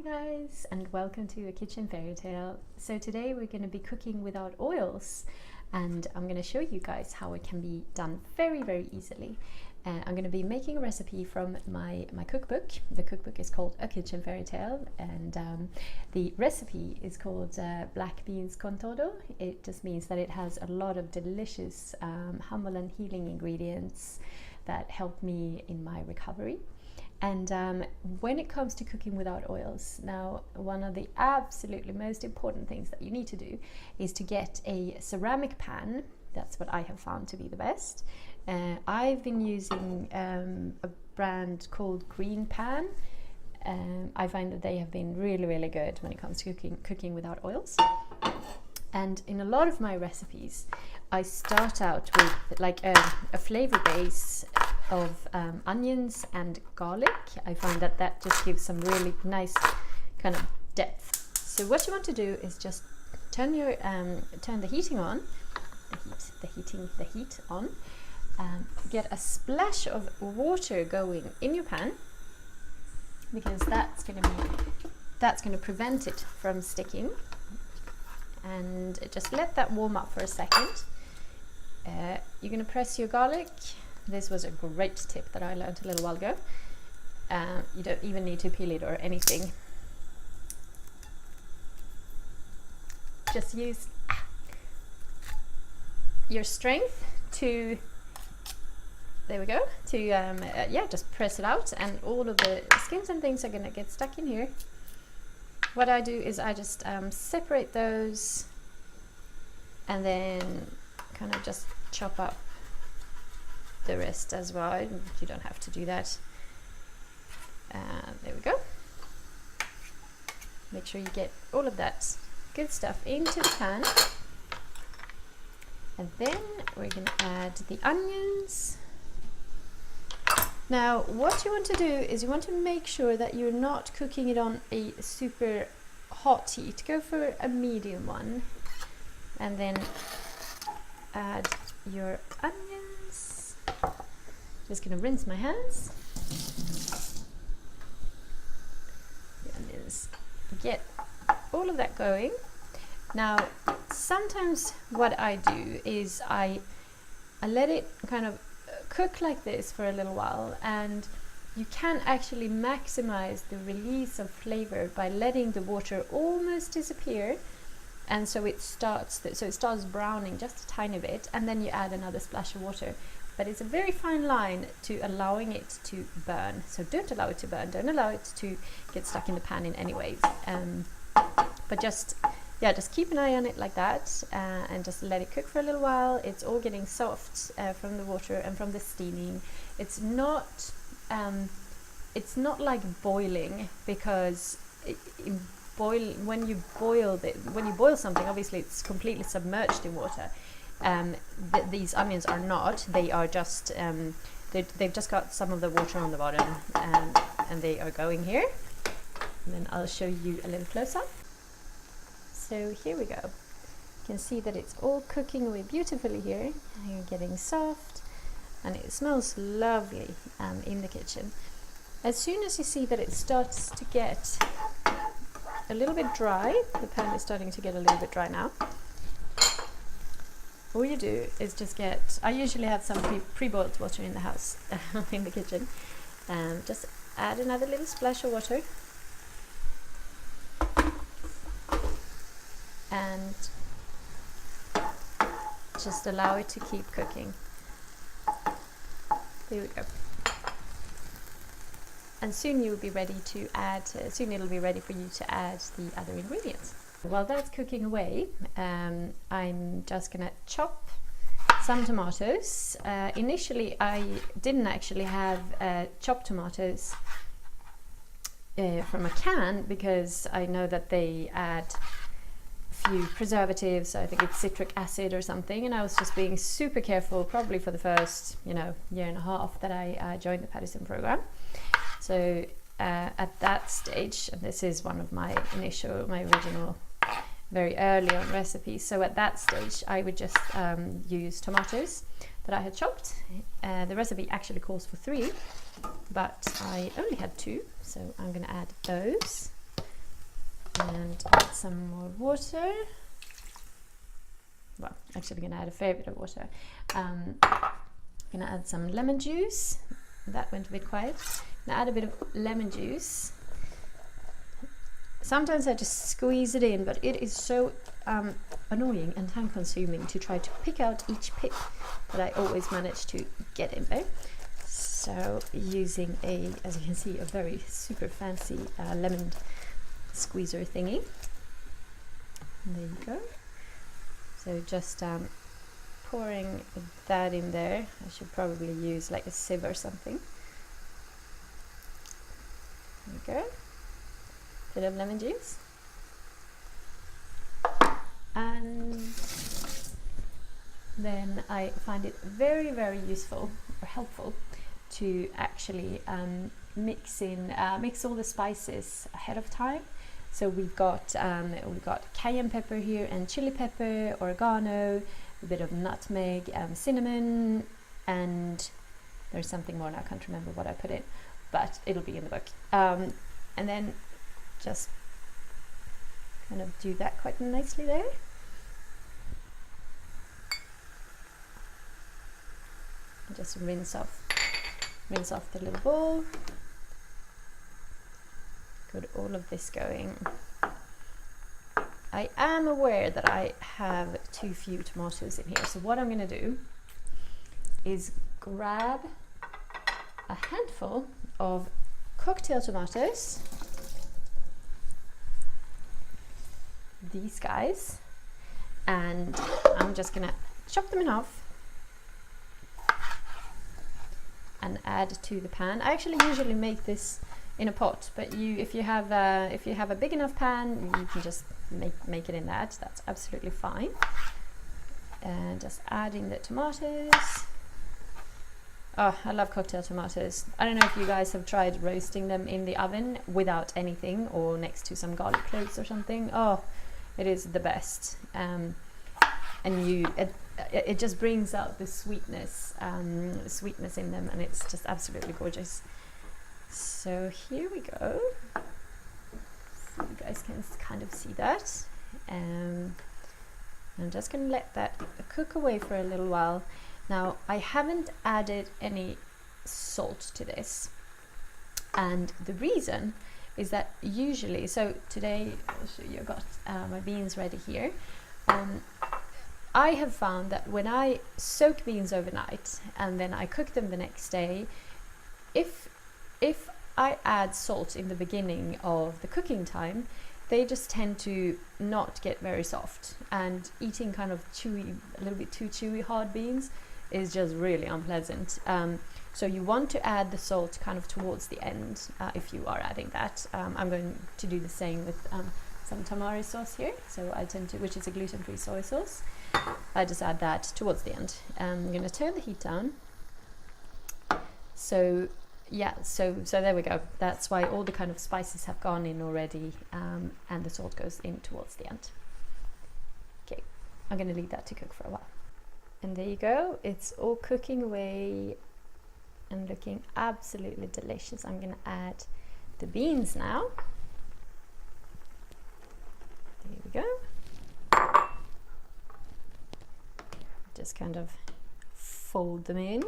Hi guys, and welcome to A Kitchen Fairytale. So today we're going to be cooking without oils, and I'm going to show you guys how it can be done very easily. I'm going to be making a recipe from my cookbook. The cookbook is called A Kitchen Fairytale, and the recipe is called Black Beans con todo. It just means that it has a lot of delicious humble and healing ingredients that help me in my recovery. And when it comes to cooking without oils, now one of the absolutely most important things that you need to do is to get a ceramic pan. That's what I have found to be the best. I've been using a brand called Green Pan. I find that they have been really good when it comes to cooking without oils. And in a lot of my recipes, I start out with like a flavor base of onions and garlic. I find that that just gives some really nice kind of depth. So what you want to do is just turn the heating on, the heat on. Get a splash of water going in your pan, because that's going to prevent it from sticking. And just let that warm up for a second. You're going to press your garlic. This was a great tip that I learned a little while ago. You don't even need to peel it or anything. Just use your strength to, there we go, to just press it out, and all of the skins and things are going to get stuck in here. What I do is I just separate those and then kind of just chop up the rest as well. You don't have to do that. There we go. Make sure you get all of that good stuff into the pan. And then we're going to add the onions. Now, what you want to do is you want to make sure that you're not cooking it on a super hot heat. Go for a medium one. And then add your onions. Just going to rinse my hands. The onions. Get all of that going. Now, sometimes what I do is I let it kind of cook like this for a little while, and you can actually maximize the release of flavor by letting the water almost disappear, and so it starts browning just a tiny bit, and then you add another splash of water. But it's a very fine line to allowing it to burn, so don't allow it to burn, don't allow it to get stuck in the pan in any way, but just keep an eye on it like that, and just let it cook for a little while. It's all getting soft from the water and from the steaming. It's not like boiling, because when you boil something, obviously it's completely submerged in water. These onions are not. They are just they've just got some of the water on the bottom, and they are going here. And then I'll show you a little close up. So here we go. You can see that it's all cooking away beautifully here. You're getting soft, and it smells lovely in the kitchen. As soon as you see that it starts to get a little bit dry, the pan is starting to get a little bit dry now, all you do is just get, I usually have some pre-boiled water in the house, in the kitchen, just add another little splash of water. And just allow it to keep cooking. There we go. And soon you'll be ready to add, soon it'll be ready for you to add the other ingredients. While that's cooking away, I'm just gonna chop some tomatoes. Initially I didn't actually have chopped tomatoes from a can, because I know that they add few preservatives. I think it's citric acid or something, and I was just being super careful, probably for the first year and a half that I joined the Paddison Program. So at that stage, and this is one of my original very early on recipes, so at that stage I would just use tomatoes that I had chopped. The recipe actually calls for 3, but I only had 2, so I'm going to add those. And add some more water. Well, actually I'm going to add a fair bit of water. I'm going to add some lemon juice. That went a bit quiet. Now add a bit of lemon juice. Sometimes I just squeeze it in, but it is so annoying and time consuming to try to pick out each pip that I always manage to get in there. So using as you can see, a very super fancy lemon squeezer thingy. And there you go. So just pouring that in there. I should probably use like a sieve or something. There you go. Bit of lemon juice. And then I find it very, very useful or helpful to actually mix all the spices ahead of time. So we've got cayenne pepper here and chili pepper, oregano, a bit of nutmeg, cinnamon, and there's something more and I can't remember what I put in, but it'll be in the book. And then just kind of do that quite nicely there. And just rinse off the little bowl. Got all of this going. I am aware that I have too few tomatoes in here, so what I'm going to do is grab a handful of cocktail tomatoes, these guys, and I'm just going to chop them in half and add to the pan. I actually usually make this in a pot, but if you have a big enough pan, you can just make it in that. That's absolutely fine. And just adding the tomatoes. Oh, I love cocktail tomatoes. I don't know if you guys have tried roasting them in the oven without anything or next to some garlic cloves or something. Oh, it is the best. And it just brings out the sweetness in them, and it's just absolutely gorgeous. So here we go. So you guys can kind of see that. I'm just going to let that cook away for a little while. Now, I haven't added any salt to this, and the reason is that usually, so today I'll show you, I've got my beans ready here. I have found that when I soak beans overnight and then I cook them the next day, if I add salt in the beginning of the cooking time, they just tend to not get very soft, and eating kind of chewy, a little bit too chewy hard beans is just really unpleasant. So you want to add the salt kind of towards the end if you are adding that. I'm going to do the same with some tamari sauce here, so I tend to, which is a gluten-free soy sauce. I just add that towards the end. I'm going to turn the heat down. So yeah, so there we go. That's why all the kind of spices have gone in already, and the salt goes in towards the end. Okay, I'm going to leave that to cook for a while. And there you go. It's all cooking away and looking absolutely delicious. I'm going to add the beans now. There we go. Just kind of fold them in.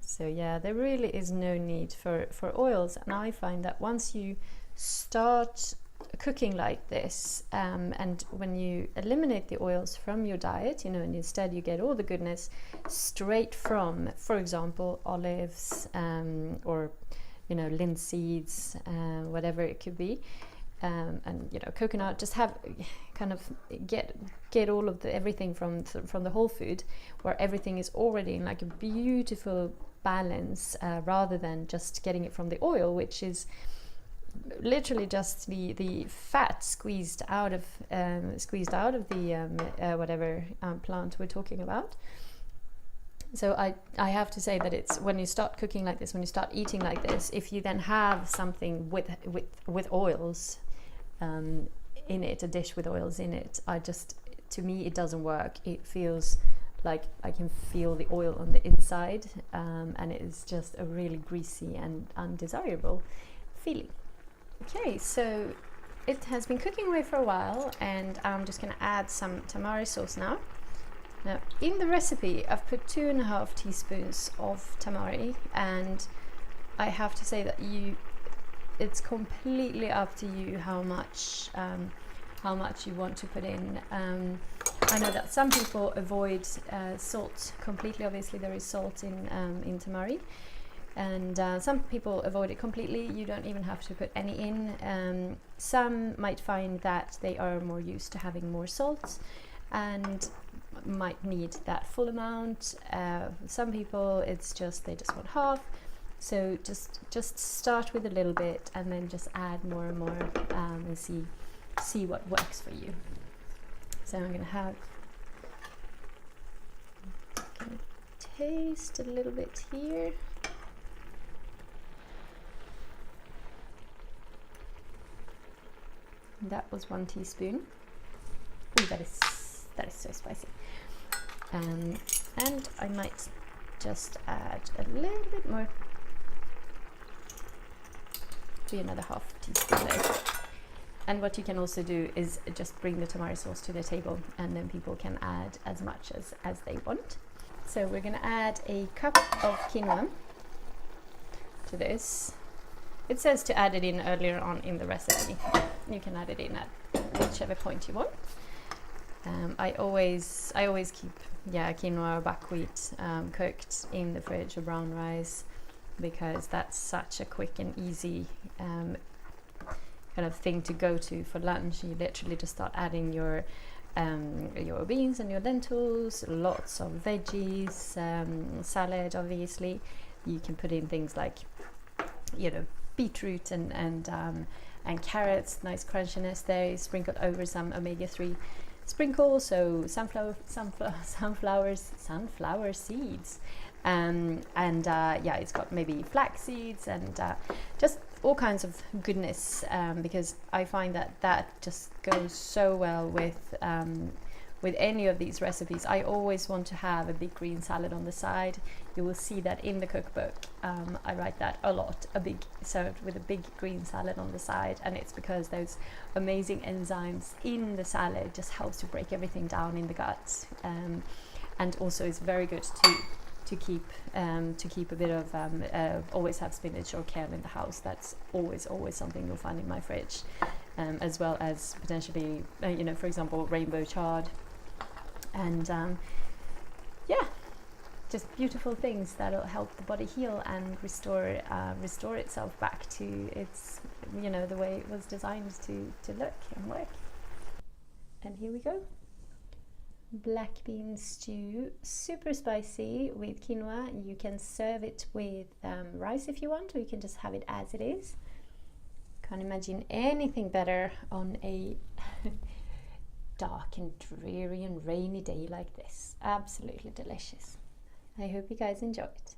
So yeah, there really is no need for oils, and I find that once you start cooking like this, and when you eliminate the oils from your diet, and instead you get all the goodness straight from, for example, olives, or linseeds, whatever it could be, and coconut, just have kind of get all of everything from the whole food, where everything is already in like a beautiful balance, rather than just getting it from the oil, which is literally just the fat squeezed out of the whatever plant we're talking about. So I have to say that it's when you start cooking like this, when you start eating like this, if you then have something with oils in it, a dish with oils in it, to me it doesn't work. It feels like I can feel the oil on the inside, and it is just a really greasy and undesirable feeling. Okay, so it has been cooking away for a while, and I'm just going to add some tamari sauce now. Now, in the recipe, I've put 2.5 teaspoons of tamari, and I have to say that it's completely up to you how much you want to put in. I know that some people avoid salt completely. Obviously, there is salt in tamari, and some people avoid it completely. You don't even have to put any in. Some might find that they are more used to having more salt and might need that full amount. Some people, it's just they just want half. So just start with a little bit and then just add more and more, and see what works for you. So I'm gonna taste a little bit here. That was 1 teaspoon. Ooh, that is so spicy. And I might just add a little bit more. Be another 1/2 teaspoon there. And what you can also do is just bring the tamari sauce to the table, and then people can add as much as they want. So we're going to add a cup of quinoa to this. It says to add it in earlier on in the recipe. You can add it in at whichever point you want. I always keep quinoa or buckwheat cooked in the fridge or brown rice, because that's such a quick and easy kind of thing to go to for lunch. You literally just start adding your beans and your lentils, lots of veggies, salad obviously. You can put in things like, you know, beetroot and carrots, nice crunchiness there. You sprinkle over some omega-3 sprinkles, so sunflower seeds, it's got maybe flax seeds and just all kinds of goodness, because I find that just goes so well with any of these recipes. I always want to have a big green salad on the side. You will see that in the cookbook. I write that a lot, served with a big green salad on the side, and it's because those amazing enzymes in the salad just helps to break everything down in the gut, and also is very good to keep a bit of always have spinach or kale in the house. That's always something you'll find in my fridge, as well as potentially for example, rainbow chard, and just beautiful things that'll help the body heal and restore itself back to its the way it was designed to look and work. And here we go. Black bean stew, super spicy with quinoa. You can serve it with rice if you want, or you can just have it as it is. Can't imagine anything better on a dark and dreary and rainy day like this. Absolutely delicious. I hope you guys enjoy it.